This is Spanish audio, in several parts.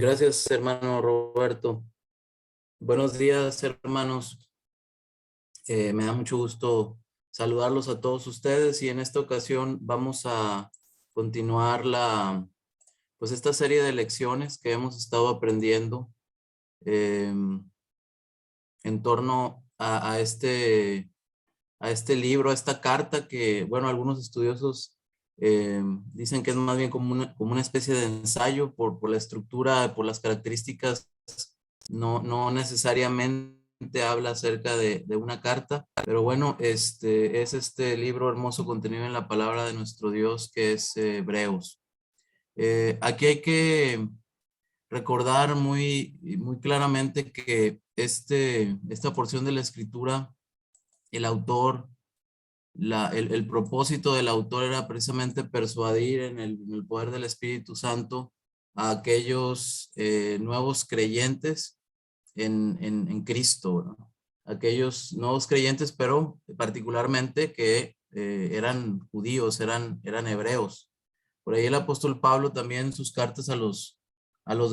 Gracias, hermano Roberto. Buenos días, hermanos. Me da mucho gusto saludarlos a todos ustedes y en esta ocasión vamos a continuar pues esta serie de lecciones que hemos estado aprendiendo eh, en torno a este libro, a esta carta que, bueno, algunos estudiosos dicen que es más bien como una especie de ensayo por la estructura, por las características. No necesariamente habla acerca de una carta, pero bueno, es este libro hermoso contenido en la palabra de nuestro Dios que es Hebreos. Aquí hay que recordar muy claramente que esta porción de la escritura, el autor, el propósito del autor era precisamente persuadir en el poder del Espíritu Santo a aquellos nuevos creyentes en Cristo, ¿no? Aquellos nuevos creyentes, pero particularmente que eran judíos, eran hebreos. Por ahí el apóstol Pablo también en sus cartas a los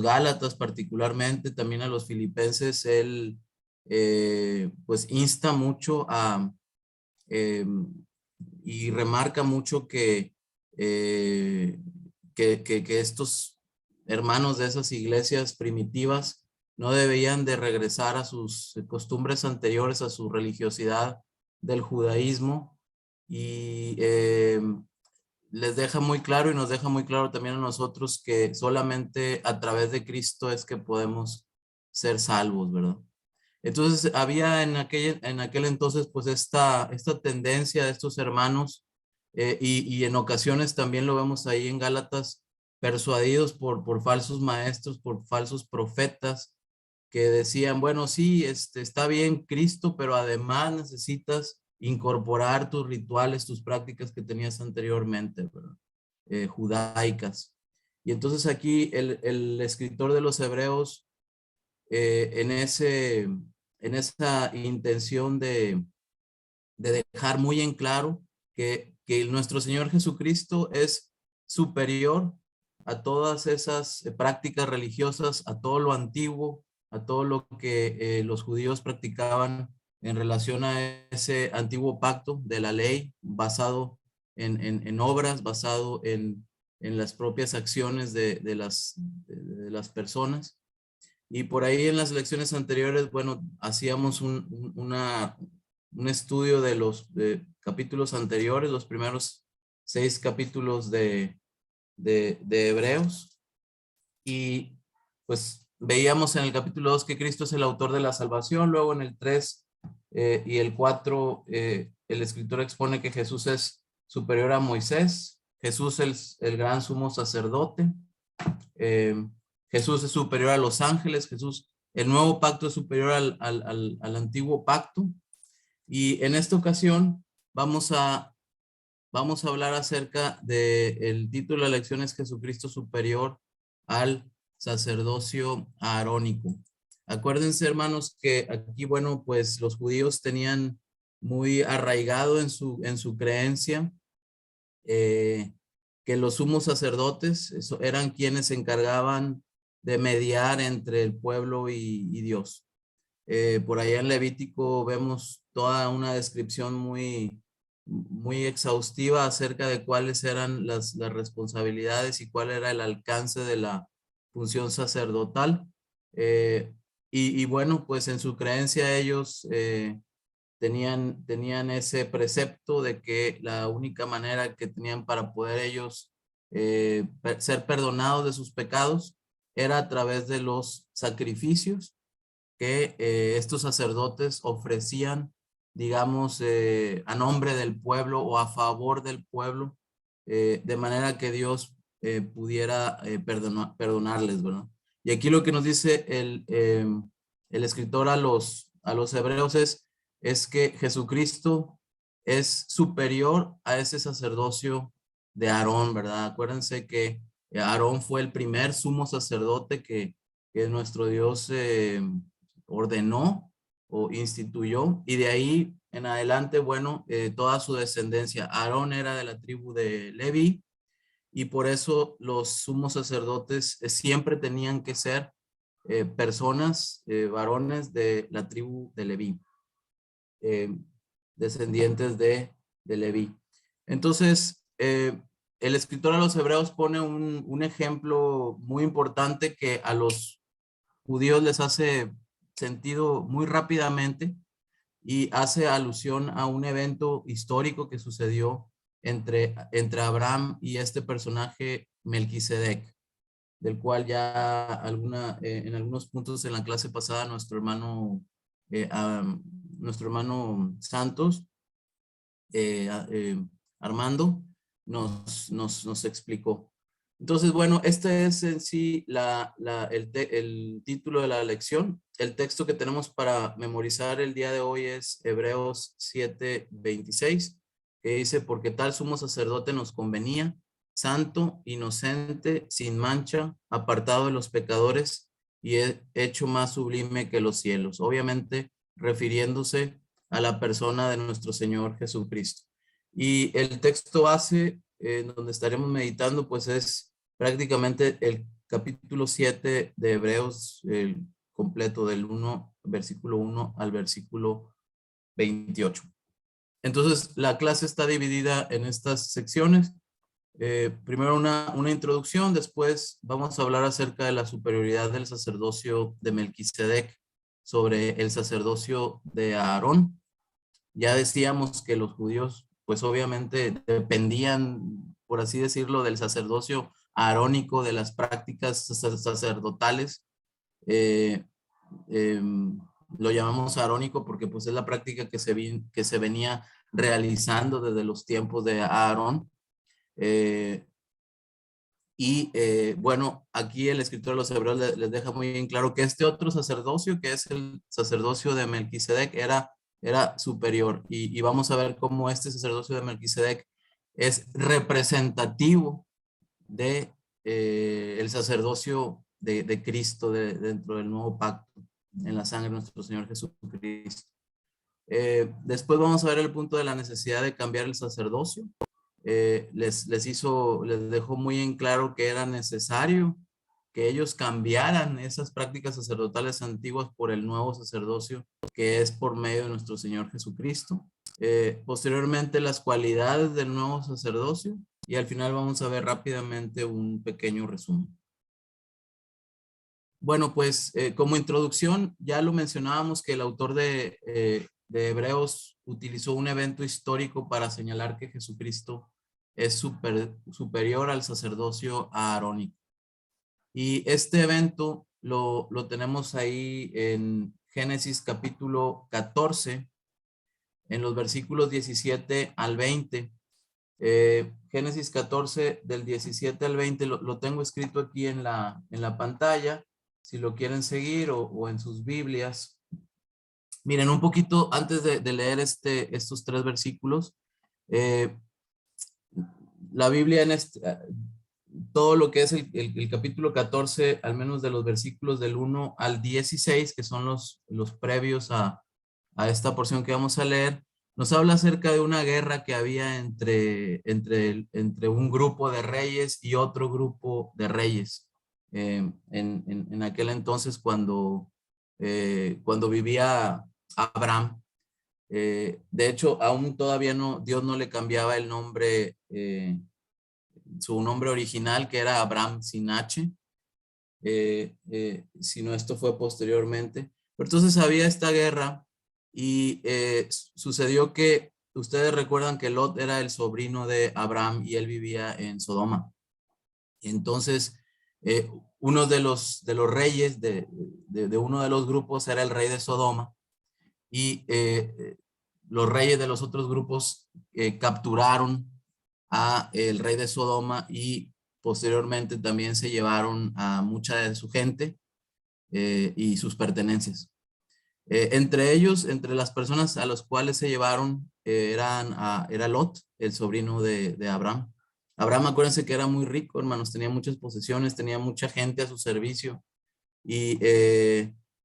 Gálatas, particularmente también a los filipenses, él pues insta mucho eh, y remarca mucho eh, que estos hermanos de esas iglesias primitivas no debían de regresar a sus costumbres anteriores, a su religiosidad del judaísmo, y les deja muy claro y nos deja muy claro también a nosotros que solamente a través de Cristo es que podemos ser salvos, ¿verdad? Entonces había en aquel entonces pues esta tendencia de estos hermanos y en ocasiones también lo vemos ahí en Gálatas, persuadidos por falsos maestros, por falsos profetas que decían, bueno, sí, está bien Cristo, pero además necesitas incorporar tus rituales, tus prácticas que tenías anteriormente, ¿verdad? Judaicas. Y entonces aquí el escritor de los Hebreos en en esa intención de dejar muy en claro que nuestro Señor Jesucristo es superior a todas esas prácticas religiosas, a todo lo antiguo, a todo lo que los judíos practicaban en relación a ese antiguo pacto de la ley basado en obras, basado en las propias acciones de las personas. Y por ahí en las lecciones anteriores, bueno, hacíamos un estudio de los capítulos anteriores, los primeros 6 capítulos de Hebreos. Y pues veíamos en el capítulo 2 que Cristo es el autor de la salvación. Luego en el 3 y el 4, el escritor expone que Jesús es superior a Moisés. Jesús es el gran sumo sacerdote. Eh, Jesús es superior a los ángeles, el nuevo pacto es superior al antiguo pacto. Y en esta ocasión vamos vamos a hablar acerca del título de la lección es Jesucristo superior al sacerdocio arónico. Acuérdense, hermanos, que aquí, bueno, pues los judíos tenían muy arraigado en su creencia eh, que los sumos sacerdotes eran quienes se encargaban de mediar entre el pueblo y Dios. Por allá en Levítico vemos toda una descripción muy exhaustiva acerca de cuáles eran las responsabilidades y cuál era el alcance de la función sacerdotal. Eh, y bueno, pues en su creencia ellos tenían ese precepto de que la única manera que tenían para poder ellos ser perdonados de sus pecados era a través de los sacrificios que estos sacerdotes ofrecían, digamos, a nombre del pueblo o a favor del pueblo, de manera que Dios pudiera perdonarles, ¿verdad? Y aquí lo que nos dice el escritor a los hebreos es que Jesucristo es superior a ese sacerdocio de Aarón, ¿verdad? Acuérdense que Aarón fue el primer sumo sacerdote que nuestro Dios ordenó o instituyó, y de ahí en adelante, bueno, toda su descendencia. Aarón era de la tribu de Leví, y por eso los sumos sacerdotes siempre tenían que ser personas, varones de la tribu de Leví, descendientes de Leví. Entonces, el escritor a los hebreos pone un ejemplo muy importante que a los judíos les hace sentido muy rápidamente y hace alusión a un evento histórico que sucedió entre Abraham y este personaje Melquisedec, del cual ya en algunos puntos en la clase pasada eh, nuestro hermano Santos, Armando, nos explicó. Entonces, bueno, este es en sí el título de la lección. El texto que tenemos para memorizar el día de hoy es Hebreos 7:26, que dice, porque tal sumo sacerdote nos convenía, santo, inocente, sin mancha, apartado de los pecadores y hecho más sublime que los cielos. Obviamente, refiriéndose a la persona de nuestro Señor Jesucristo. Y el texto base donde estaremos meditando, pues es prácticamente el capítulo 7 de Hebreos, el completo versículo 1 al versículo 28. Entonces, la clase está dividida en estas secciones. Primero una introducción, después vamos a hablar acerca de la superioridad del sacerdocio de Melquisedec sobre el sacerdocio de Aarón. Ya decíamos que los judíos, pues obviamente dependían, por así decirlo, del sacerdocio arónico, de las prácticas sacerdotales. Eh, eh, lo llamamos arónico porque pues es la práctica que se venía realizando desde los tiempos de Aarón. Bueno, aquí el escritor de los Hebreos les deja muy bien claro que este otro sacerdocio, que es el sacerdocio de Melquisedec, era superior. Y vamos a ver cómo este sacerdocio de Melquisedec es representativo de el sacerdocio de Cristo dentro del nuevo pacto en la sangre de nuestro Señor Jesucristo. Después vamos a ver el punto de la necesidad de cambiar el sacerdocio. Les dejó muy en claro que era necesario que ellos cambiaran esas prácticas sacerdotales antiguas por el nuevo sacerdocio que es por medio de nuestro Señor Jesucristo. Posteriormente las cualidades del nuevo sacerdocio y al final vamos a ver rápidamente un pequeño resumen. Bueno, pues como introducción ya lo mencionábamos que el autor de Hebreos utilizó un evento histórico para señalar que Jesucristo es superior al sacerdocio arónico. Y este evento lo tenemos ahí en Génesis capítulo 14, en los versículos 17 al 20. Génesis 14 del 17 al 20 lo tengo escrito aquí en la pantalla, si lo quieren seguir o en sus Biblias. Miren, un poquito antes de leer estos tres versículos, la Biblia todo lo que es el capítulo 14, al menos de los versículos del 1 al 16, que son los previos a esta porción que vamos a leer, nos habla acerca de una guerra que había entre un grupo de reyes y otro grupo de reyes. En aquel entonces cuando vivía Abraham. De hecho, aún todavía Dios no le cambiaba el nombre, su nombre original, que era Abraham sin H, sino esto fue posteriormente. Pero entonces había esta guerra y sucedió que ustedes recuerdan que Lot era el sobrino de Abraham y él vivía en Sodoma. Entonces, uno de los reyes de uno de los grupos era el rey de Sodoma y los reyes de los otros grupos capturaron a el rey de Sodoma y posteriormente también se llevaron a mucha de su gente y sus pertenencias. Entre ellos, entre las personas a las cuales se llevaron, era Lot, el sobrino de Abraham. Abraham, acuérdense que era muy rico, hermanos, tenía muchas posesiones, tenía mucha gente a su servicio. Y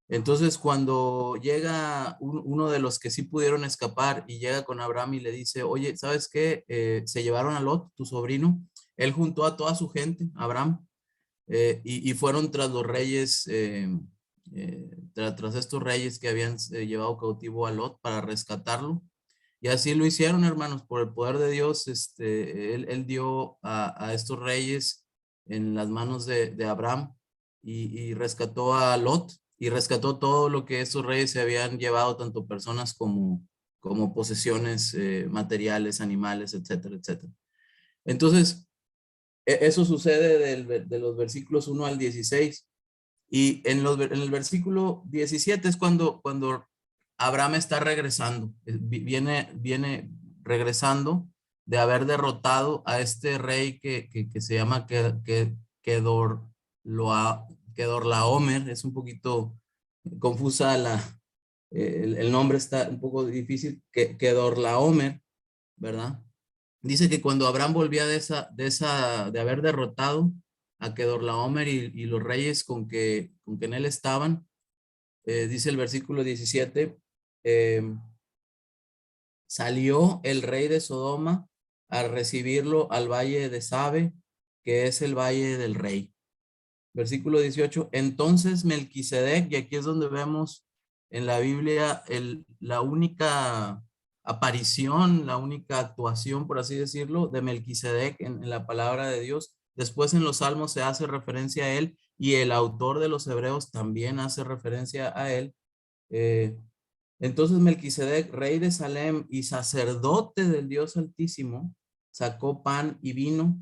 entonces cuando llega uno de los que sí pudieron escapar y llega con Abraham y le dice, oye, ¿sabes qué? Se llevaron a Lot, tu sobrino. él juntó a toda su gente, Abraham, y fueron tras los reyes, tras estos reyes que habían llevado cautivo a Lot para rescatarlo. Y así lo hicieron, hermanos, por el poder de Dios. Él dio a estos reyes en las manos de Abraham y rescató a Lot y rescató todo lo que estos reyes se habían llevado, tanto personas como posesiones materiales, animales, etcétera, etcétera. Entonces, eso sucede de los versículos 1 al 16. Y en el versículo 17 es cuando Abraham está regresando, viene regresando de haber derrotado a este rey que se llama Kedorlaomer. Es un poquito confusa el nombre, está un poco difícil, Kedorlaomer, ¿verdad? Dice que cuando Abraham volvía de haber derrotado a Kedorlaomer y los reyes con que en él estaban, dice el versículo 17, salió el rey de Sodoma a recibirlo al valle de Sabe, que es el valle del rey. Versículo 18, entonces Melquisedec, y aquí es donde vemos en la Biblia la única aparición, la única actuación, por así decirlo, de Melquisedec en la palabra de Dios. Después en los Salmos se hace referencia a él y el autor de los Hebreos también hace referencia a él. Entonces Melquisedec, rey de Salem y sacerdote del Dios Altísimo, sacó pan y vino.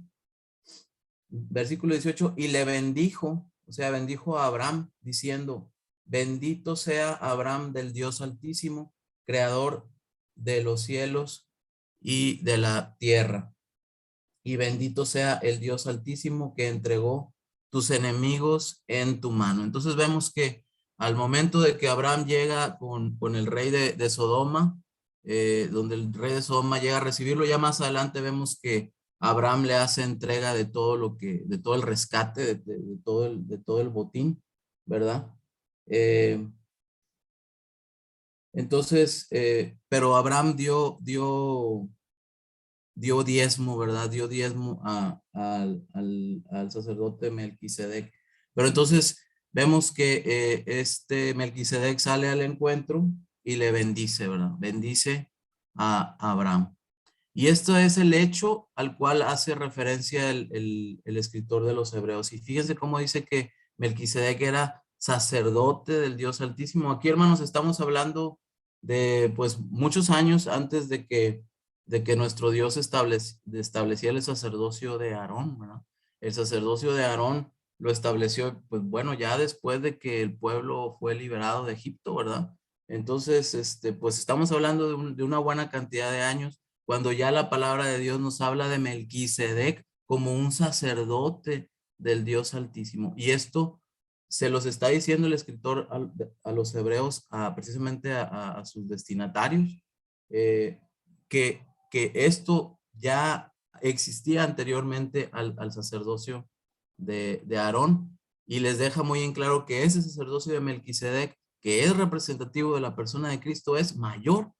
Versículo 18, y le bendijo, o sea, bendijo a Abraham, diciendo, bendito sea Abraham del Dios Altísimo, creador de los cielos y de la tierra. Y bendito sea el Dios Altísimo que entregó tus enemigos en tu mano. Entonces vemos que al momento de que Abraham llega con el rey de Sodoma, donde el rey de Sodoma llega a recibirlo, ya más adelante vemos que Abraham le hace entrega de todo de todo el rescate, de todo el botín, ¿verdad? Entonces, pero Abraham dio diezmo, ¿verdad? Dio diezmo al sacerdote Melquisedec. Pero entonces vemos que este Melquisedec sale al encuentro y le bendice, ¿verdad? Bendice a Abraham. Y esto es el hecho al cual hace referencia el escritor de los Hebreos. Y fíjense cómo dice que Melquisedec era sacerdote del Dios Altísimo. Aquí, hermanos, estamos hablando de pues muchos años antes de que nuestro Dios establecía el sacerdocio de Aarón, ¿verdad? El sacerdocio de Aarón lo estableció, pues bueno, ya después de que el pueblo fue liberado de Egipto, ¿verdad? Entonces, pues estamos hablando de una buena cantidad de años cuando ya la palabra de Dios nos habla de Melquisedec como un sacerdote del Dios Altísimo. Y esto se los está diciendo el escritor a los hebreos, precisamente a sus destinatarios, que esto ya existía anteriormente al sacerdocio de Aarón, y les deja muy en claro que ese sacerdocio de Melquisedec, que es representativo de la persona de Cristo, es mayor,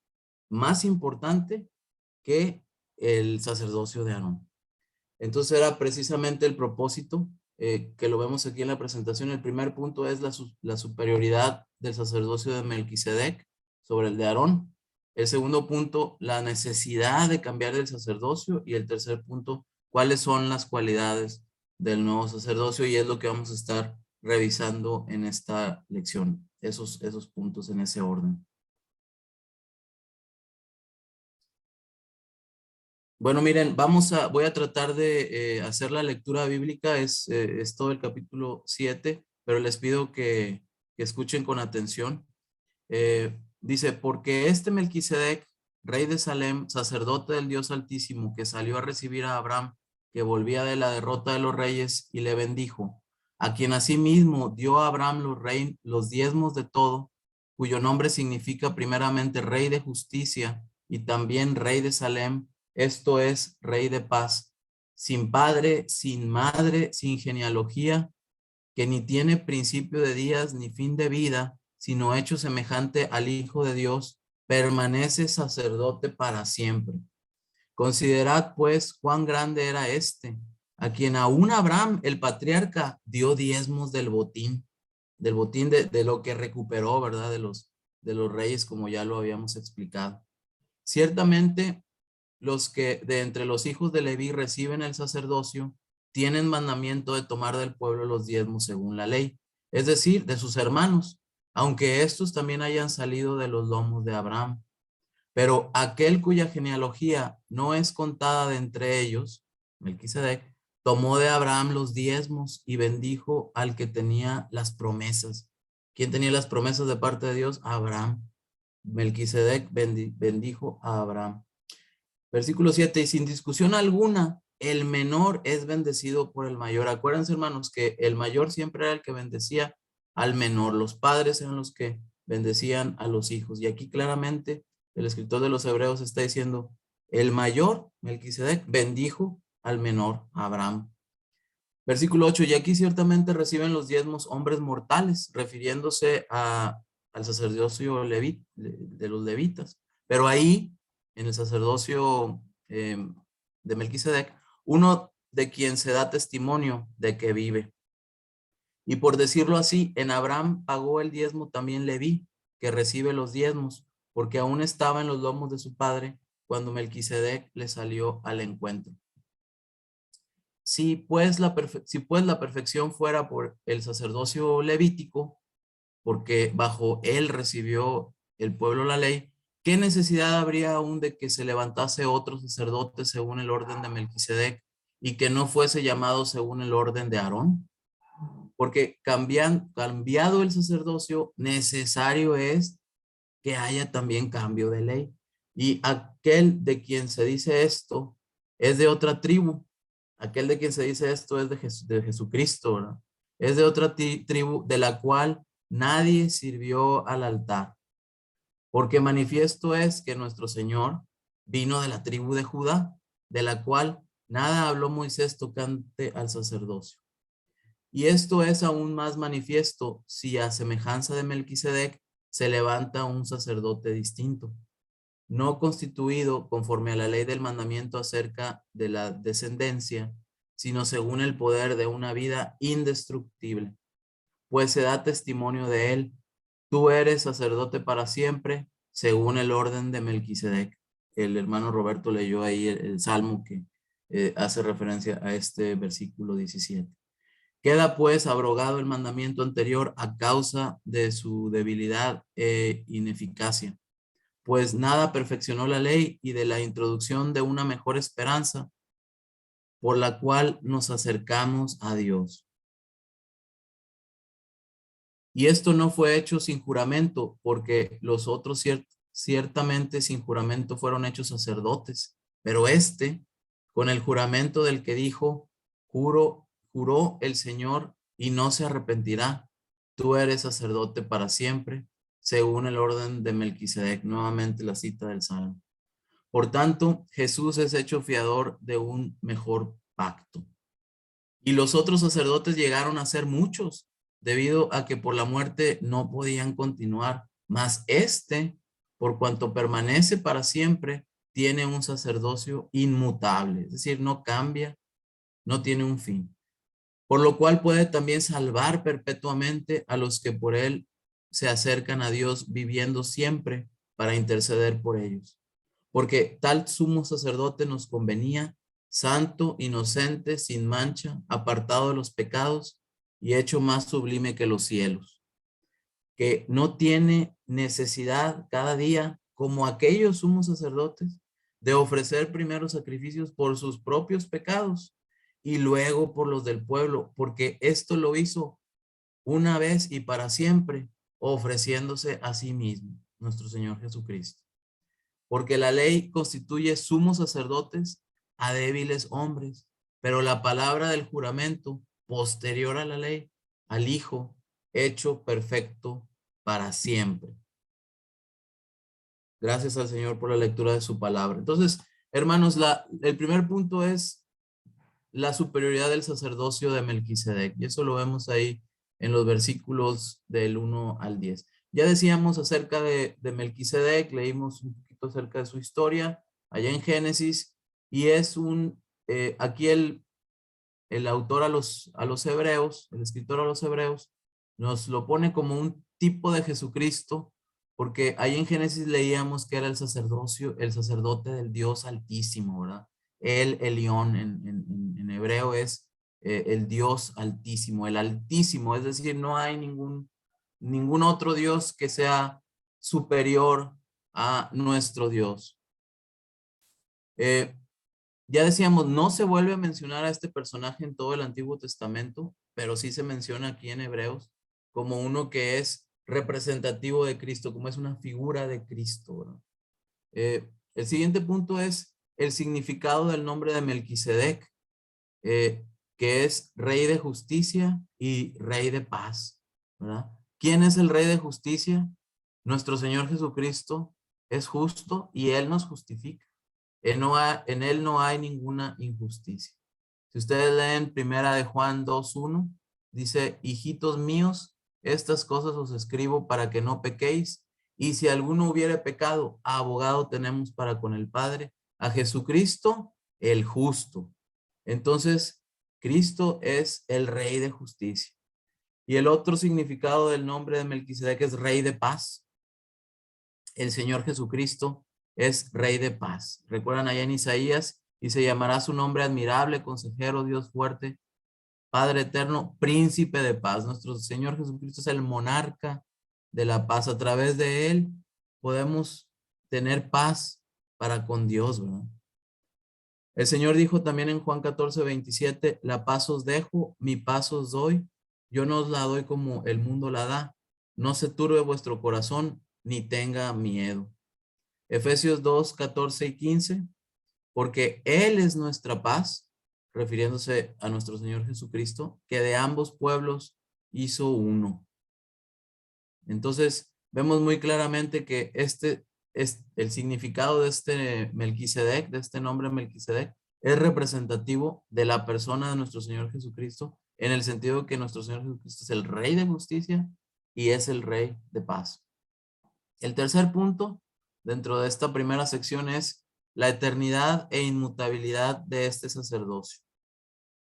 más importante que el sacerdocio de Aarón. Entonces era precisamente el propósito que lo vemos aquí en la presentación. El primer punto es la superioridad del sacerdocio de Melquisedec sobre el de Aarón. El segundo punto, la necesidad de cambiar el sacerdocio. Y el tercer punto, cuáles son las cualidades del nuevo sacerdocio. Y es lo que vamos a estar revisando en esta lección. Esos puntos en ese orden. Bueno, miren, voy a tratar de hacer la lectura bíblica, es todo el capítulo 7, pero les pido que escuchen con atención. Dice, porque este Melquisedec, rey de Salem, sacerdote del Dios Altísimo, que salió a recibir a Abraham, que volvía de la derrota de los reyes, y le bendijo, a quien asimismo dio a Abraham los diezmos de todo, cuyo nombre significa primeramente rey de justicia y también rey de Salem, esto es, rey de paz, sin padre, sin madre, sin genealogía, que ni tiene principio de días ni fin de vida, sino hecho semejante al Hijo de Dios, permanece sacerdote para siempre. Considerad pues cuán grande era este, a quien aún Abraham, el patriarca, dio diezmos del botín de lo que recuperó, ¿verdad? De los reyes, como ya lo habíamos explicado. Ciertamente, los que de entre los hijos de Leví reciben el sacerdocio, tienen mandamiento de tomar del pueblo los diezmos según la ley, es decir, de sus hermanos, aunque estos también hayan salido de los lomos de Abraham. Pero aquel cuya genealogía no es contada de entre ellos, Melquisedec, tomó de Abraham los diezmos y bendijo al que tenía las promesas. ¿Quién tenía las promesas de parte de Dios? Abraham. Melquisedec bendijo a Abraham. Versículo 7, y sin discusión alguna, el menor es bendecido por el mayor. Acuérdense, hermanos, que el mayor siempre era el que bendecía al menor. Los padres eran los que bendecían a los hijos. Y aquí claramente el escritor de los Hebreos está diciendo, el mayor, Melquisedec, bendijo al menor, Abraham. Versículo 8, y aquí ciertamente reciben los diezmos hombres mortales, refiriéndose al sacerdocio de los levitas. Pero ahí, en el sacerdocio de Melquisedec, uno de quien se da testimonio de que vive. Y por decirlo así, en Abraham pagó el diezmo también Leví, que recibe los diezmos, porque aún estaba en los lomos de su padre cuando Melquisedec le salió al encuentro. Si pues la perfección fuera por el sacerdocio levítico, porque bajo él recibió el pueblo la ley, ¿qué necesidad habría aún de que se levantase otro sacerdote según el orden de Melquisedec y que no fuese llamado según el orden de Aarón? Porque cambiado el sacerdocio, necesario es que haya también cambio de ley. Y aquel de quien se dice esto es de otra tribu. Aquel de quien se dice esto es de Jesucristo, ¿verdad? Es de otra tribu de la cual nadie sirvió al altar. Porque manifiesto es que nuestro Señor vino de la tribu de Judá, de la cual nada habló Moisés tocante al sacerdocio. Y esto es aún más manifiesto si a semejanza de Melquisedec se levanta un sacerdote distinto, no constituido conforme a la ley del mandamiento acerca de la descendencia, sino según el poder de una vida indestructible, pues se da testimonio de él. Tú eres sacerdote para siempre, según el orden de Melquisedec. El hermano Roberto leyó ahí el salmo que hace referencia a este versículo 17. Queda pues abrogado el mandamiento anterior a causa de su debilidad e ineficacia, pues nada perfeccionó la ley y de la introducción de una mejor esperanza por la cual nos acercamos a Dios. Y esto no fue hecho sin juramento, porque los otros ciertamente sin juramento fueron hechos sacerdotes, pero este, con el juramento del que dijo, juró el Señor y no se arrepentirá, tú eres sacerdote para siempre, según el orden de Melquisedec. Nuevamente la cita del Salmo. Por tanto, Jesús es hecho fiador de un mejor pacto. Y los otros sacerdotes llegaron a ser muchos, debido a que por la muerte no podían continuar. Mas este, por cuanto permanece para siempre, tiene un sacerdocio inmutable, es decir, no cambia, no tiene un fin. Por lo cual puede también salvar perpetuamente a los que por él se acercan a Dios, viviendo siempre para interceder por ellos. Porque tal sumo sacerdote nos convenía, santo, inocente, sin mancha, apartado de los pecados y hecho más sublime que los cielos, que no tiene necesidad cada día, como aquellos sumos sacerdotes, de ofrecer primero sacrificios por sus propios pecados y luego por los del pueblo, porque esto lo hizo una vez y para siempre, ofreciéndose a sí mismo, nuestro Señor Jesucristo. Porque la ley constituye sumos sacerdotes a débiles hombres, pero la palabra del juramento posterior a la ley, al Hijo, hecho perfecto para siempre. Gracias al Señor por la lectura de su palabra. Entonces, hermanos, el primer punto es la superioridad del sacerdocio de Melquisedec, y eso lo vemos ahí en los versículos del 1 al 10. Ya decíamos acerca de Melquisedec, leímos un poquito acerca de su historia allá en Génesis, y es aquí el autor a los hebreos, el escritor a los hebreos, nos lo pone como un tipo de Jesucristo, porque ahí en Génesis leíamos que era el sacerdote del Dios Altísimo, ¿verdad? El Elión en hebreo es el Dios Altísimo, el Altísimo, es decir, no hay ningún otro Dios que sea superior a nuestro Dios. Ya decíamos, no se vuelve a mencionar a este personaje en todo el Antiguo Testamento, pero sí se menciona aquí en Hebreos como uno que es representativo de Cristo, como es una figura de Cristo, ¿verdad? El siguiente punto es el significado del nombre de Melquisedec, que es rey de justicia y rey de paz, ¿verdad? ¿Quién es el rey de justicia? Nuestro Señor Jesucristo es justo y Él nos justifica. En él no hay ninguna injusticia. Si ustedes leen primera de Juan 2:1, dice, hijitos míos, estas cosas os escribo para que no pequéis, y si alguno hubiere pecado, abogado tenemos para con el Padre, a Jesucristo el justo. Entonces, Cristo es el Rey de justicia. Y el otro significado del nombre de Melquisedec es Rey de paz. El Señor Jesucristo es Rey de paz. Recuerdan allá en Isaías, y se llamará su nombre admirable, consejero, Dios fuerte, Padre eterno, príncipe de paz. Nuestro Señor Jesucristo es el monarca de la paz. A través de él podemos tener paz para con Dios, ¿verdad? El Señor dijo también en Juan 14:27, la paz os dejo, mi paz os doy. Yo no os la doy como el mundo la da. No se turbe vuestro corazón, ni tenga miedo. Efesios 2:14 y 15, porque Él es nuestra paz, refiriéndose a nuestro Señor Jesucristo, que de ambos pueblos hizo uno. Entonces, vemos muy claramente que este es el significado de este Melquisedec, de este nombre Melquisedec, es representativo de la persona de nuestro Señor Jesucristo, en el sentido de que nuestro Señor Jesucristo es el Rey de justicia y es el Rey de paz. El tercer punto dentro de esta primera sección es la eternidad e inmutabilidad de este sacerdocio.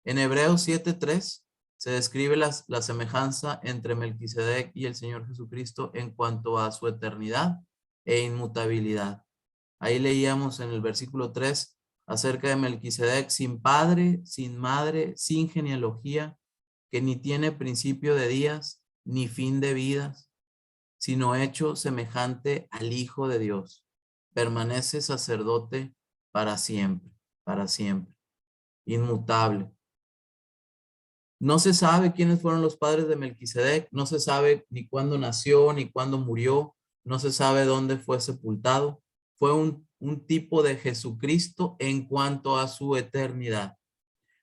En Hebreos 7:3 se describe la semejanza entre Melquisedec y el Señor Jesucristo en cuanto a su eternidad e inmutabilidad. Ahí leíamos en el versículo 3 acerca de Melquisedec, sin padre, sin madre, sin genealogía, que ni tiene principio de días, ni fin de vidas, sino hecho semejante al Hijo de Dios. Permanece sacerdote para siempre, inmutable. No se sabe quiénes fueron los padres de Melquisedec, no se sabe ni cuándo nació, ni cuándo murió, no se sabe dónde fue sepultado. Fue un tipo de Jesucristo en cuanto a su eternidad.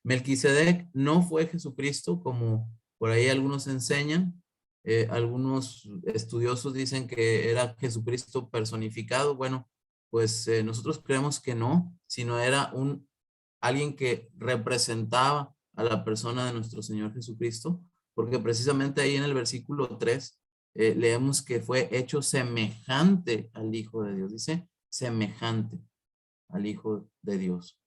Melquisedec no fue Jesucristo, como por ahí algunos enseñan. Algunos estudiosos dicen que era Jesucristo personificado. Bueno, pues nosotros creemos que no, sino era alguien que representaba a la persona de nuestro Señor Jesucristo, porque precisamente ahí en el versículo 3 leemos que fue hecho semejante al Hijo de Dios. Dice semejante al Hijo de Dios.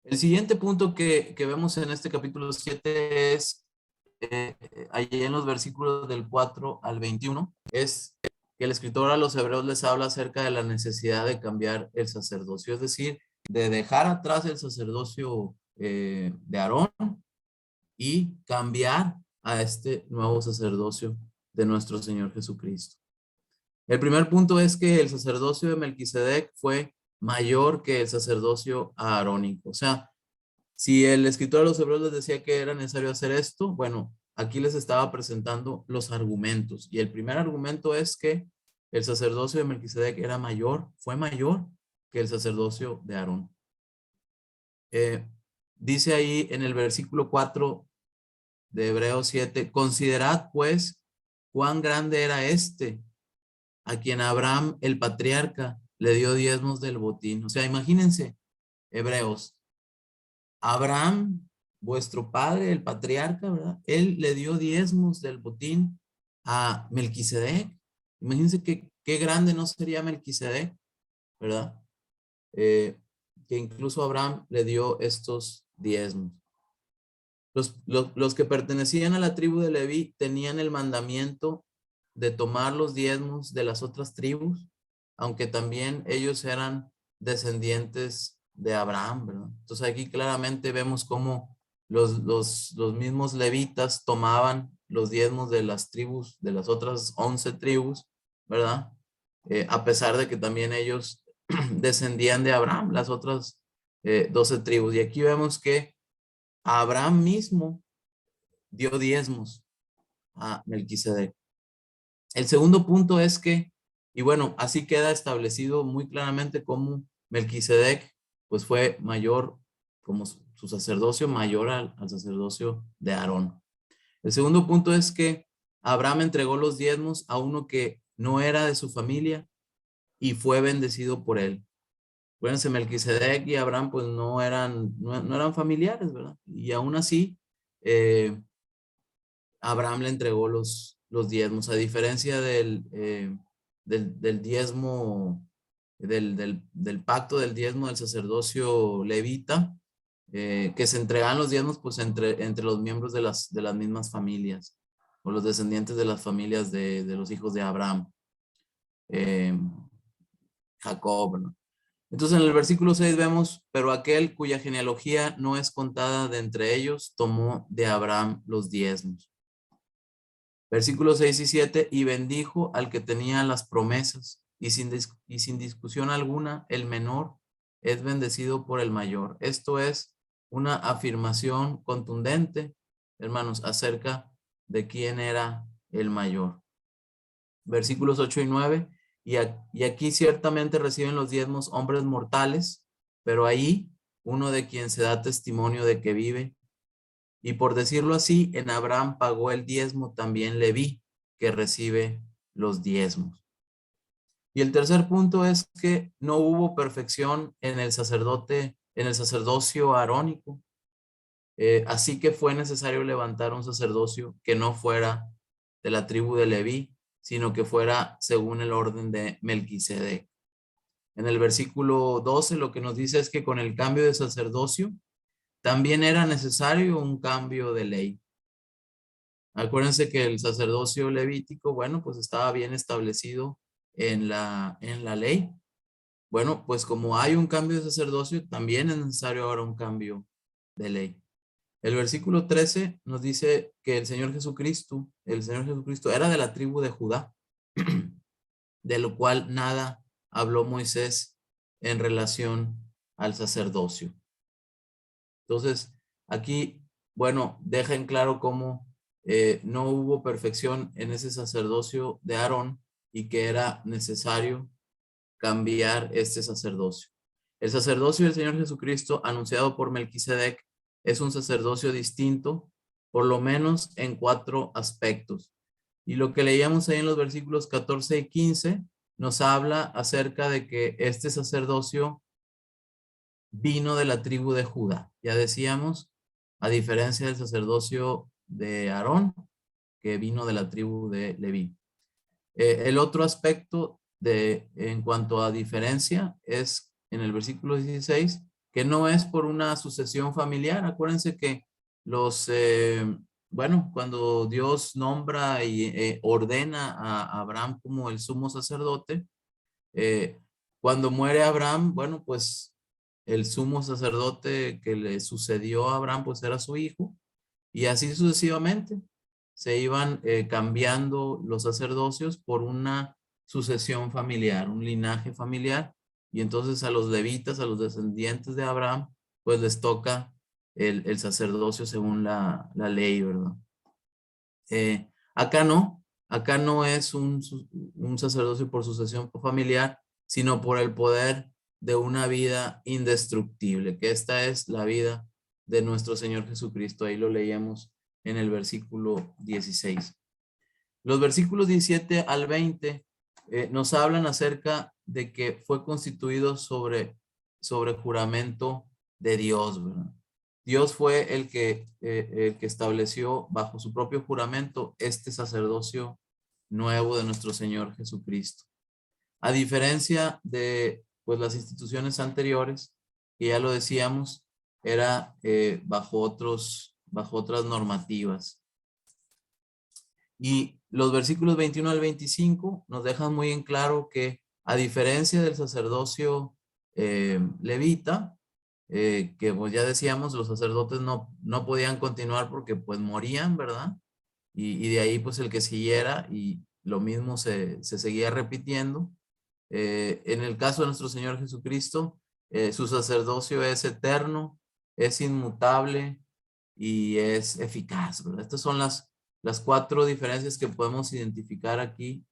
El siguiente punto que vemos en este capítulo 7 es, allí en los versículos del 4 al 21, es que el escritor a los hebreos les habla acerca de la necesidad de cambiar el sacerdocio, es decir, de dejar atrás el sacerdocio de Aarón y cambiar a este nuevo sacerdocio de nuestro Señor Jesucristo. El primer punto es que el sacerdocio de Melquisedec fue mayor que el sacerdocio aarónico. O sea, si el escritor de los hebreos les decía que era necesario hacer esto, bueno, aquí les estaba presentando los argumentos. Y el primer argumento es que el sacerdocio de Melquisedec era mayor, fue mayor que el sacerdocio de Aarón. Dice ahí en el versículo 4 de Hebreos 7, considerad pues cuán grande era este, a quien Abraham el patriarca le dio diezmos del botín. O sea, imagínense, Hebreos, Abraham, vuestro padre, el patriarca, ¿verdad? Él le dio diezmos del botín a Melquisedec. Imagínense qué grande no sería Melquisedec, ¿verdad? Que incluso Abraham le dio estos diezmos. Los que pertenecían a la tribu de Leví tenían el mandamiento de tomar los diezmos de las otras tribus, aunque también ellos eran descendientes de Abraham, ¿verdad? Entonces aquí claramente vemos cómo los mismos levitas tomaban los diezmos de las tribus, de las otras 11 tribus, ¿verdad? A pesar de que también ellos descendían de Abraham, las otras 12 tribus. Y aquí vemos que Abraham mismo dio diezmos a Melquisedec. El segundo punto es que, y bueno, así queda establecido muy claramente cómo Melquisedec pues fue mayor, como su sacerdocio mayor al sacerdocio de Aarón. El segundo punto es que Abraham entregó los diezmos a uno que no era de su familia y fue bendecido por él. Acuérdense, Melquisedec y Abraham pues no eran familiares, ¿verdad? Y aún así, Abraham le entregó los diezmos, a diferencia del diezmo, del pacto del diezmo del sacerdocio levita, que se entregaban los diezmos pues entre los miembros de las mismas familias, o los descendientes de las familias de los hijos de Abraham, eh, Jacob, ¿no? Entonces en el versículo 6 vemos, pero aquel cuya genealogía no es contada de entre ellos, tomó de Abraham los diezmos. Versículos 6 y 7, y bendijo al que tenía las promesas, y sin discusión alguna, el menor es bendecido por el mayor. Esto es una afirmación contundente, hermanos, acerca de quién era el mayor. Versículos 8 y 9, y aquí ciertamente reciben los diezmos hombres mortales, pero ahí uno de quien se da testimonio de que vive. Y por decirlo así, en Abraham pagó el diezmo también Leví, que recibe los diezmos. Y el tercer punto es que no hubo perfección en el sacerdocio arónico. Así que fue necesario levantar un sacerdocio que no fuera de la tribu de Leví, sino que fuera según el orden de Melquisedec. En el versículo 12 lo que nos dice es que con el cambio de sacerdocio también era necesario un cambio de ley. Acuérdense que el sacerdocio levítico, bueno, pues estaba bien establecido en la ley. Bueno, pues como hay un cambio de sacerdocio, también es necesario ahora un cambio de ley. El versículo 13 nos dice que el Señor Jesucristo era de la tribu de Judá, de lo cual nada habló Moisés en relación al sacerdocio. Entonces, aquí, bueno, deja en claro cómo no hubo perfección en ese sacerdocio de Aarón y que era necesario cambiar este sacerdocio. El sacerdocio del Señor Jesucristo, anunciado por Melquisedec, es un sacerdocio distinto, por lo menos en 4 aspectos. Y lo que leíamos ahí en los versículos 14 y 15 nos habla acerca de que este sacerdocio vino de la tribu de Judá. Ya decíamos, a diferencia del sacerdocio de Aarón, que vino de la tribu de Leví. El otro aspecto en cuanto a diferencia es en el versículo 16, que no es por una sucesión familiar. Acuérdense que cuando Dios nombra y ordena a Abraham como el sumo sacerdote, cuando muere Abraham, bueno, pues el sumo sacerdote que le sucedió a Abraham, pues era su hijo, y así sucesivamente se iban cambiando los sacerdocios por una sucesión familiar, un linaje familiar, y entonces a los levitas, a los descendientes de Abraham, pues les toca el sacerdocio según la ley, ¿verdad? Acá no es un sacerdocio por sucesión familiar, sino por el poder de una vida indestructible, que esta es la vida de nuestro Señor Jesucristo. Ahí lo leíamos en el versículo 16. Los versículos 17 al 20 nos hablan acerca de que fue constituido sobre juramento de Dios, ¿verdad? Dios fue el que estableció bajo su propio juramento este sacerdocio nuevo de nuestro Señor Jesucristo. A diferencia de pues las instituciones anteriores, que ya lo decíamos, era bajo otras normativas. Y los versículos 21 al 25 nos dejan muy en claro que, a diferencia del sacerdocio levita, que pues ya decíamos, los sacerdotes no podían continuar porque pues morían, ¿verdad? Y de ahí pues el que siguiera, y lo mismo se seguía repitiendo. En el caso de nuestro Señor Jesucristo, su sacerdocio es eterno, es inmutable y es eficaz, ¿verdad? Estas son las cuatro diferencias que podemos identificar aquí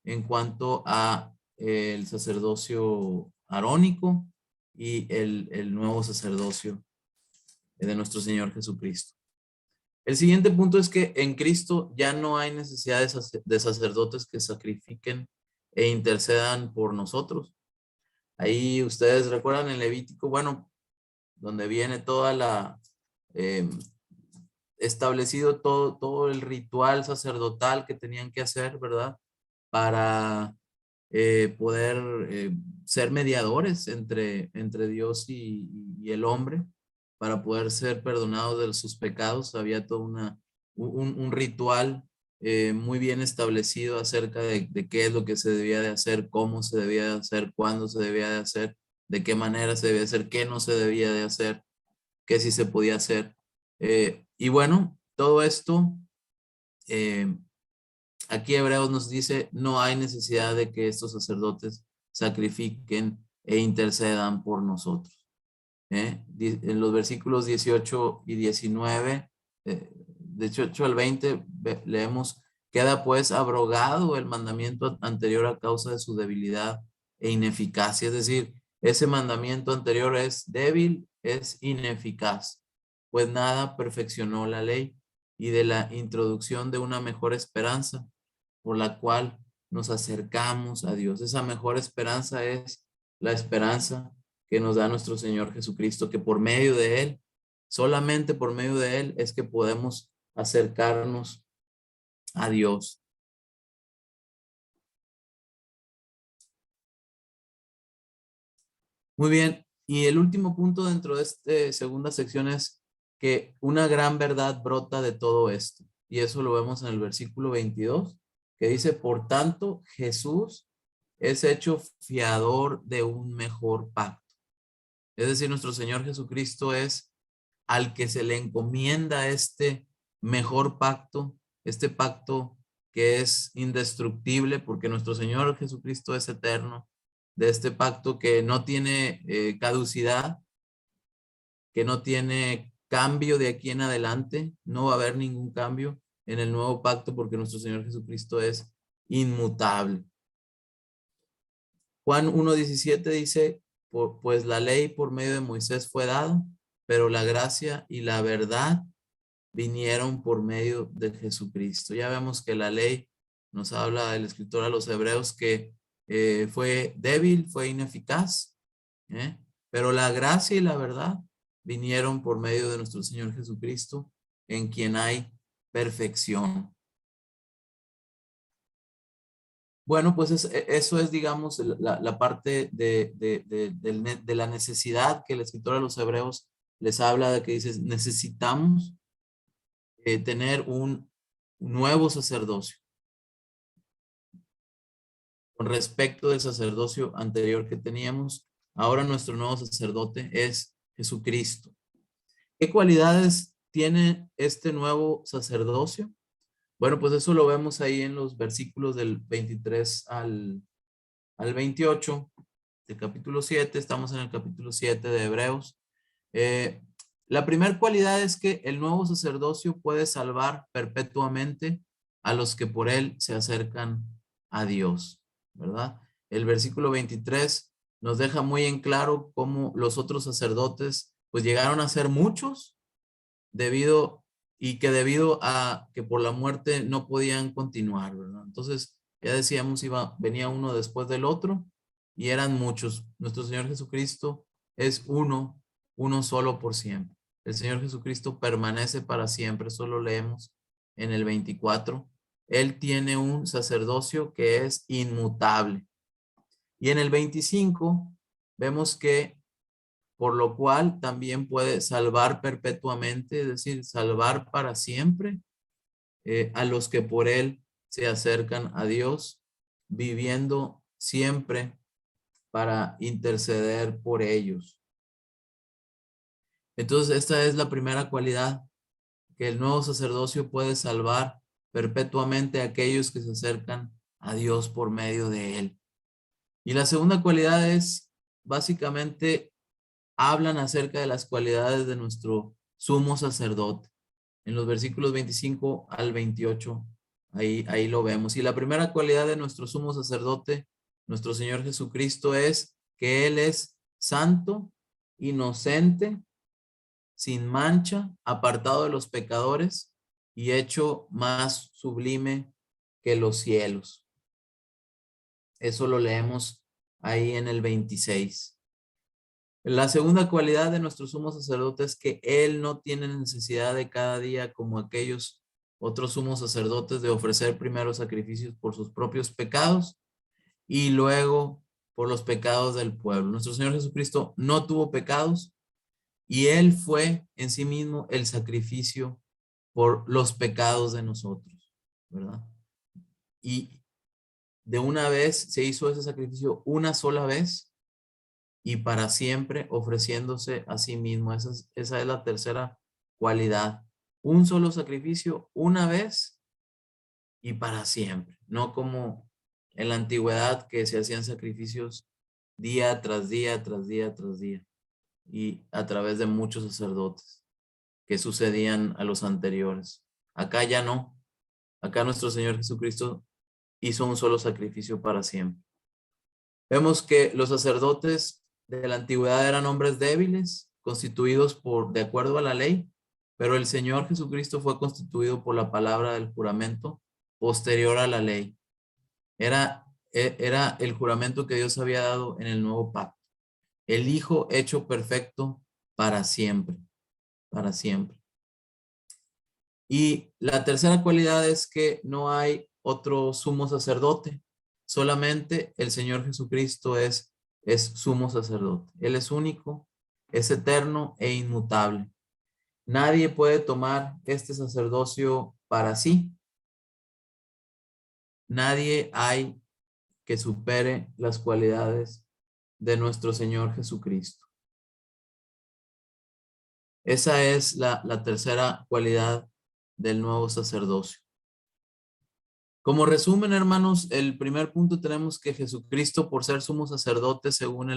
en cuanto a el sacerdocio arónico y el nuevo sacerdocio de nuestro Señor Jesucristo. El siguiente punto es que en Cristo ya no hay necesidad de sacerdotes que sacrifiquen e intercedan por nosotros. Ahí ustedes recuerdan en Levítico, bueno, donde viene toda eh, establecido todo el ritual sacerdotal que tenían que hacer, ¿verdad? Para poder ser mediadores entre Dios y el hombre, para poder ser perdonados de sus pecados. Había todo un ritual muy bien establecido acerca de qué es lo que se debía de hacer, cómo se debía de hacer, cuándo se debía de hacer, de qué manera se debía hacer, qué no se debía de hacer, qué sí se podía hacer. Y bueno, todo esto, eh, aquí Hebreos nos dice, no hay necesidad de que estos sacerdotes sacrifiquen e intercedan por nosotros. En los versículos 18 y 19, de 18 al 20, leemos, queda pues abrogado el mandamiento anterior a causa de su debilidad e ineficacia. Es decir, ese mandamiento anterior es débil, es ineficaz, pues nada perfeccionó la ley, y de la introducción de una mejor esperanza por la cual nos acercamos a Dios. Esa mejor esperanza es la esperanza que nos da nuestro Señor Jesucristo, que por medio de Él, solamente por medio de Él, es que podemos acercarnos a Dios. Muy bien, y el último punto dentro de esta segunda sección es que una gran verdad brota de todo esto, y eso lo vemos en el versículo 22, que dice, por tanto, Jesús es hecho fiador de un mejor pacto. Es decir, nuestro Señor Jesucristo es al que se le encomienda este mejor pacto, este pacto que es indestructible, porque nuestro Señor Jesucristo es eterno, de este pacto que no tiene caducidad, que no tiene cambio de aquí en adelante, no va a haber ningún cambio en el nuevo pacto, porque nuestro Señor Jesucristo es inmutable. Juan 1:17 dice, pues la ley por medio de Moisés fue dada, pero la gracia y la verdad vinieron por medio de Jesucristo. Ya vemos que la ley, nos habla el escritor a los hebreos, que fue débil, fue ineficaz, ¿eh? Pero la gracia y la verdad vinieron por medio de nuestro Señor Jesucristo, en quien hay perfección. Bueno, pues eso es, digamos, la parte de la necesidad que el escritor a los hebreos les habla, de que dice, necesitamos tener un nuevo sacerdocio con respecto del sacerdocio anterior que teníamos. Ahora nuestro nuevo sacerdote es Jesucristo. ¿Qué cualidades tiene este nuevo sacerdocio? Bueno, pues eso lo vemos ahí en los versículos del 23 al 28 del capítulo 7. Estamos en el capítulo 7 de Hebreos. La primera cualidad es que el nuevo sacerdocio puede salvar perpetuamente a los que por él se acercan a Dios, ¿verdad? El versículo 23 nos deja muy en claro cómo los otros sacerdotes pues llegaron a ser muchos debido a que por la muerte no podían continuar, ¿verdad? Entonces, ya decíamos, venía uno después del otro y eran muchos. Nuestro Señor Jesucristo es uno solo por siempre. El Señor Jesucristo permanece para siempre. Eso lo leemos en el 24. Él tiene un sacerdocio que es inmutable. Y en el 25 vemos que por lo cual también puede salvar perpetuamente, es decir, salvar para siempre a los que por él se acercan a Dios, viviendo siempre para interceder por ellos. Entonces, esta es la primera cualidad, que el nuevo sacerdocio puede salvar perpetuamente a aquellos que se acercan a Dios por medio de él. Y la segunda cualidad es, básicamente, hablan acerca de las cualidades de nuestro sumo sacerdote. En los versículos 25 al 28, ahí lo vemos. Y la primera cualidad de nuestro sumo sacerdote, nuestro Señor Jesucristo, es que Él es santo, inocente, sin mancha, apartado de los pecadores y hecho más sublime que los cielos. Eso lo leemos ahí en el 26. La segunda cualidad de nuestro sumo sacerdote es que él no tiene necesidad de cada día, como aquellos otros sumos sacerdotes, de ofrecer primero sacrificios por sus propios pecados y luego por los pecados del pueblo. Nuestro Señor Jesucristo no tuvo pecados y él fue en sí mismo el sacrificio por los pecados de nosotros, ¿verdad? Y de una vez se hizo ese sacrificio una sola vez y para siempre, ofreciéndose a sí mismo. Esa es la tercera cualidad. Un solo sacrificio una vez y para siempre. No como en la antigüedad, que se hacían sacrificios día tras día, tras día, tras día, y a través de muchos sacerdotes que sucedían a los anteriores. Acá ya no. Acá nuestro Señor Jesucristo hizo un solo sacrificio para siempre. Vemos que los sacerdotes de la antigüedad eran hombres débiles, constituidos de acuerdo a la ley, pero el Señor Jesucristo fue constituido por la palabra del juramento posterior a la ley. Era el juramento que Dios había dado en el nuevo pacto. El Hijo hecho perfecto para siempre, para siempre. Y la tercera cualidad es que no hay otro sumo sacerdote, solamente el Señor Jesucristo es sumo sacerdote. Él es único, es eterno e inmutable. Nadie puede tomar este sacerdocio para sí. Nadie hay que supere las cualidades de nuestro Señor Jesucristo. Esa es la tercera cualidad del nuevo sacerdocio. Como resumen, hermanos, el primer punto tenemos que Jesucristo, por ser sumo sacerdote según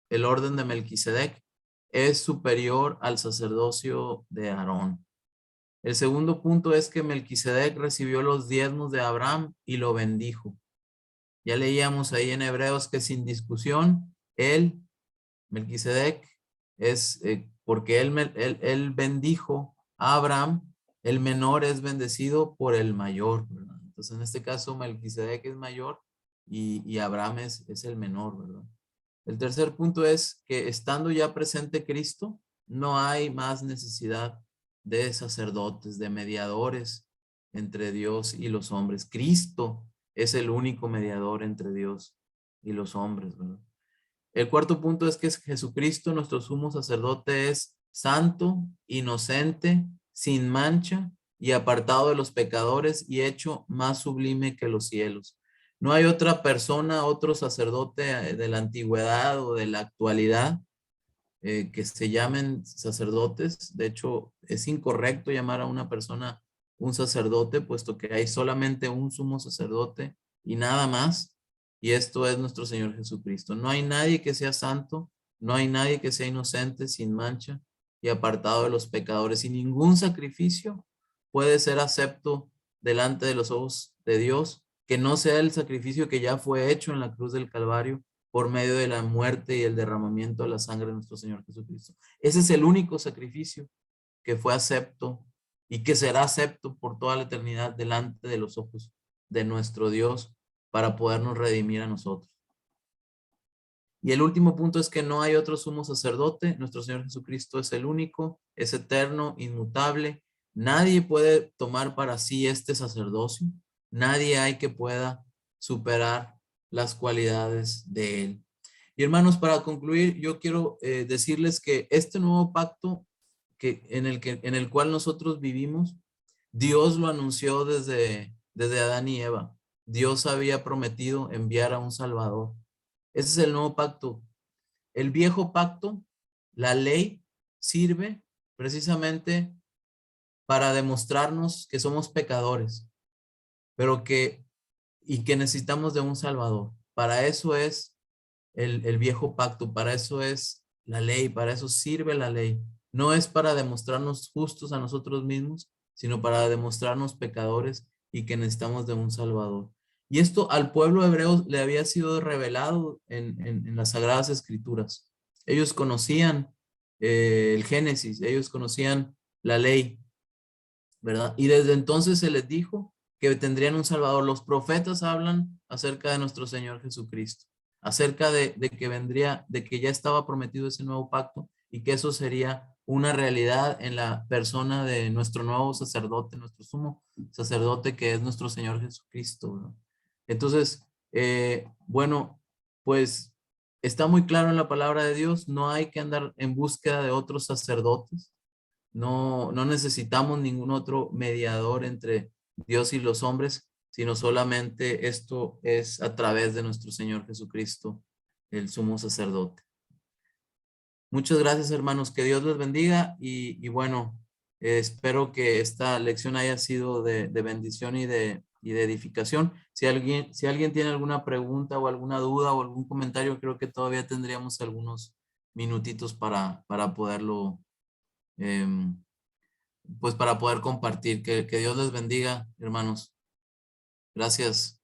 el orden de Melquisedec, es superior al sacerdocio de Aarón. El segundo punto es que Melquisedec recibió los diezmos de Abraham y lo bendijo. Ya leíamos ahí en Hebreos que sin discusión, Melquisedec, es porque él bendijo a Abraham, el menor es bendecido por el mayor, ¿verdad? Entonces, en este caso, Melquisedec es mayor y Abraham es el menor, ¿verdad? El tercer punto es que estando ya presente Cristo, no hay más necesidad de sacerdotes, de mediadores entre Dios y los hombres. Cristo es el único mediador entre Dios y los hombres, ¿verdad? El cuarto punto es que Jesucristo, nuestro sumo sacerdote, es santo, inocente, sin mancha y apartado de los pecadores y hecho más sublime que los cielos. No hay otra persona, otro sacerdote de la antigüedad o de la actualidad que se llamen sacerdotes. De hecho, es incorrecto llamar a una persona un sacerdote, puesto que hay solamente un sumo sacerdote y nada más. Y esto es nuestro Señor Jesucristo. No hay nadie que sea santo, no hay nadie que sea inocente, sin mancha y apartado de los pecadores. Y ningún sacrificio puede ser acepto delante de los ojos de Dios que no sea el sacrificio que ya fue hecho en la cruz del Calvario por medio de la muerte y el derramamiento de la sangre de nuestro Señor Jesucristo. Ese es el único sacrificio que fue acepto y que será acepto por toda la eternidad delante de los ojos de nuestro Dios para podernos redimir a nosotros. Y el último punto es que no hay otro sumo sacerdote. Nuestro Señor Jesucristo es el único, es eterno, inmutable. Nadie puede tomar para sí este sacerdocio. Nadie hay que pueda superar las cualidades de él. Y hermanos, para concluir, yo quiero decirles que este nuevo pacto en el cual nosotros vivimos, Dios lo anunció desde Adán y Eva. Dios había prometido enviar a un Salvador. Ese es el nuevo pacto. El viejo pacto, la ley, sirve precisamente para demostrarnos que somos pecadores, pero y que necesitamos de un Salvador. Para eso es el viejo pacto, para eso es la ley, para eso sirve la ley. No es para demostrarnos justos a nosotros mismos, sino para demostrarnos pecadores y que necesitamos de un Salvador. Y esto al pueblo hebreo le había sido revelado en las Sagradas Escrituras. Ellos conocían el Génesis, ellos conocían la ley, ¿verdad? Y desde entonces se les dijo que tendrían un Salvador. Los profetas hablan acerca de nuestro Señor Jesucristo, acerca de que vendría, de que ya estaba prometido ese nuevo pacto y que eso sería una realidad en la persona de nuestro nuevo sacerdote, nuestro sumo sacerdote, que es nuestro Señor Jesucristo, ¿verdad? Entonces, bueno, pues está muy claro en la palabra de Dios, no hay que andar en búsqueda de otros sacerdotes. No, no necesitamos ningún otro mediador entre Dios y los hombres, sino solamente esto es a través de nuestro Señor Jesucristo, el sumo sacerdote. Muchas gracias, hermanos. Que Dios les bendiga y bueno, espero que esta lección haya sido de bendición y de edificación. Si alguien tiene alguna pregunta o alguna duda o algún comentario, creo que todavía tendríamos algunos minutitos para poderlo pues para poder compartir. Que Dios les bendiga, hermanos. Gracias.